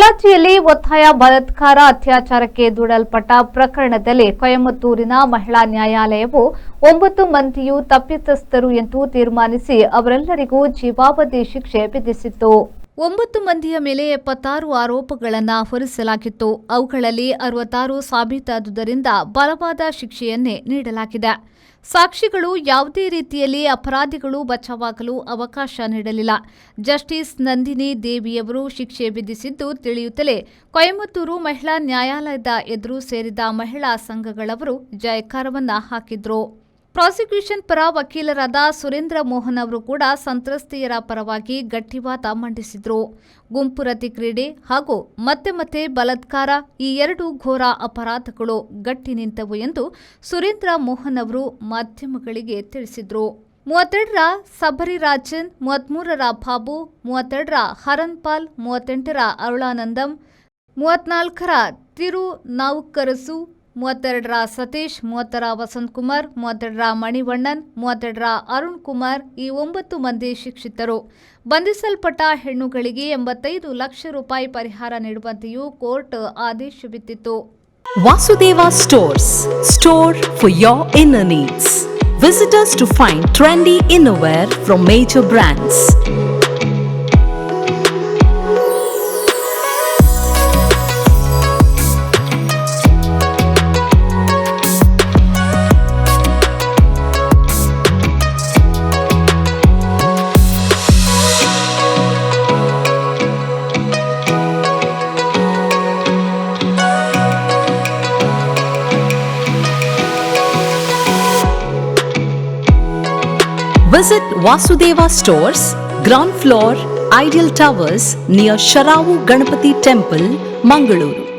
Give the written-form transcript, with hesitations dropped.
ಪೊಳ್ಳಾಚಿಯಲ್ಲಿ ಒತ್ತಾಯ ಬಲಾತ್ಕಾರ ಅತ್ಯಾಚಾರಕ್ಕೆ ದೂಡಲ್ಪಟ್ಟ ಪ್ರಕರಣದಲ್ಲಿ ಕೊಯಮತ್ತೂರಿನ ಮಹಿಳಾ ನ್ಯಾಯಾಲಯವು 9 ಮಂದಿಯೂ ತಪ್ಪಿತಸ್ಥರು ಎಂದು ತೀರ್ಮಾನಿಸಿ ಅವರೆಲ್ಲರಿಗೂ ಜೀವಾವಧಿ ಶಿಕ್ಷೆ ವಿಧಿಸಿತ್ತು. 9 ಮಂದಿಯ ಮೇಲೆ 76 ಆರೋಪಗಳನ್ನು ಹೊರಿಸಲಾಗಿತ್ತು. ಅವುಗಳಲ್ಲಿ 66 ಸಾಬೀತಾದುದರಿಂದ ಬಲವಾದ ಶಿಕ್ಷೆಯನ್ನೇ ನೀಡಲಾಗಿದೆ. ಸಾಕ್ಷಿಗಳು ಯಾವುದೇ ರೀತಿಯಲ್ಲಿ ಅಪರಾಧಿಗಳು ಬಚಾವಾಗಲು ಅವಕಾಶ ನೀಡಲಿಲ್ಲ. ಜಸ್ಟಿಸ್ ನಂದಿನಿ ದೇವಿಯವರು ಶಿಕ್ಷೆ ವಿಧಿಸಿದ್ದು ತಿಳಿಯುತ್ತಲೇ ಕೊಯಮತ್ತೂರು ಮಹಿಳಾ ನ್ಯಾಯಾಲಯದ ಎದುರು ಸೇರಿದ ಮಹಿಳಾ ಸಂಘಗಳವರು ಜಯಕಾರವನ್ನ ಹಾಕಿದ್ರು. ಪ್ರಾಸಿಕ್ಯೂಷನ್ ಪರ ವಕೀಲರಾದ ಸುರೇಂದ್ರ ಮೋಹನ್ ಅವರು ಕೂಡ ಸಂತ್ರಸ್ತೆಯರ ಪರವಾಗಿ ಗಟ್ಟಿವಾದ ಮಂಡಿಸಿದ್ರು. ಗುಂಪು ರತಿ ಕ್ರೀಡೆ ಹಾಗೂ ಮತ್ತೆ ಬಲಾತ್ಕಾರ ಈ ಎರಡು ಘೋರ ಅಪರಾಧಗಳು ಗಟ್ಟಿ ನಿಂತವು ಎಂದು ಸುರೇಂದ್ರ ಮೋಹನ್ ಅವರು ಮಾಧ್ಯಮಗಳಿಗೆ ತಿಳಿಸಿದ್ರು. 32ರ ಸಬರಿರಾಜನ್, 33ರ ಬಾಬು, 32ರ ಹರನ್ಪಾಲ್, 38ರ ಅರುಳಾನಂದಂ, 34ರ ತಿರುನಾವುಕ್ಕರಸು, 32ರ ಸತೀಶ್, 30ರ ವಸಂತ್ ಕುಮಾರ್, 32ರ ಮಣಿವಣ್ಣನ್, 32ರ ಅರುಣ್ ಕುಮಾರ್ ಈ 9 ಮಂದಿ ಶಿಕ್ಷಿತರು. ಬಂಧಿಸಲ್ಪಟ್ಟ ಹೆಣ್ಣುಗಳಿಗೆ 85 ಲಕ್ಷ ರೂಪಾಯಿ ಪರಿಹಾರ ನೀಡುವಂತೆಯೂ court ಆದೇಶವಿತ್ತಿತ್ತು. Vasudeva Stores, store for your inner needs. Visit us to find trendy innerwear from major brands. Visit Vasudeva Stores, ground floor, Ideal Towers near Sharavu Ganapati Temple, Mangaluru.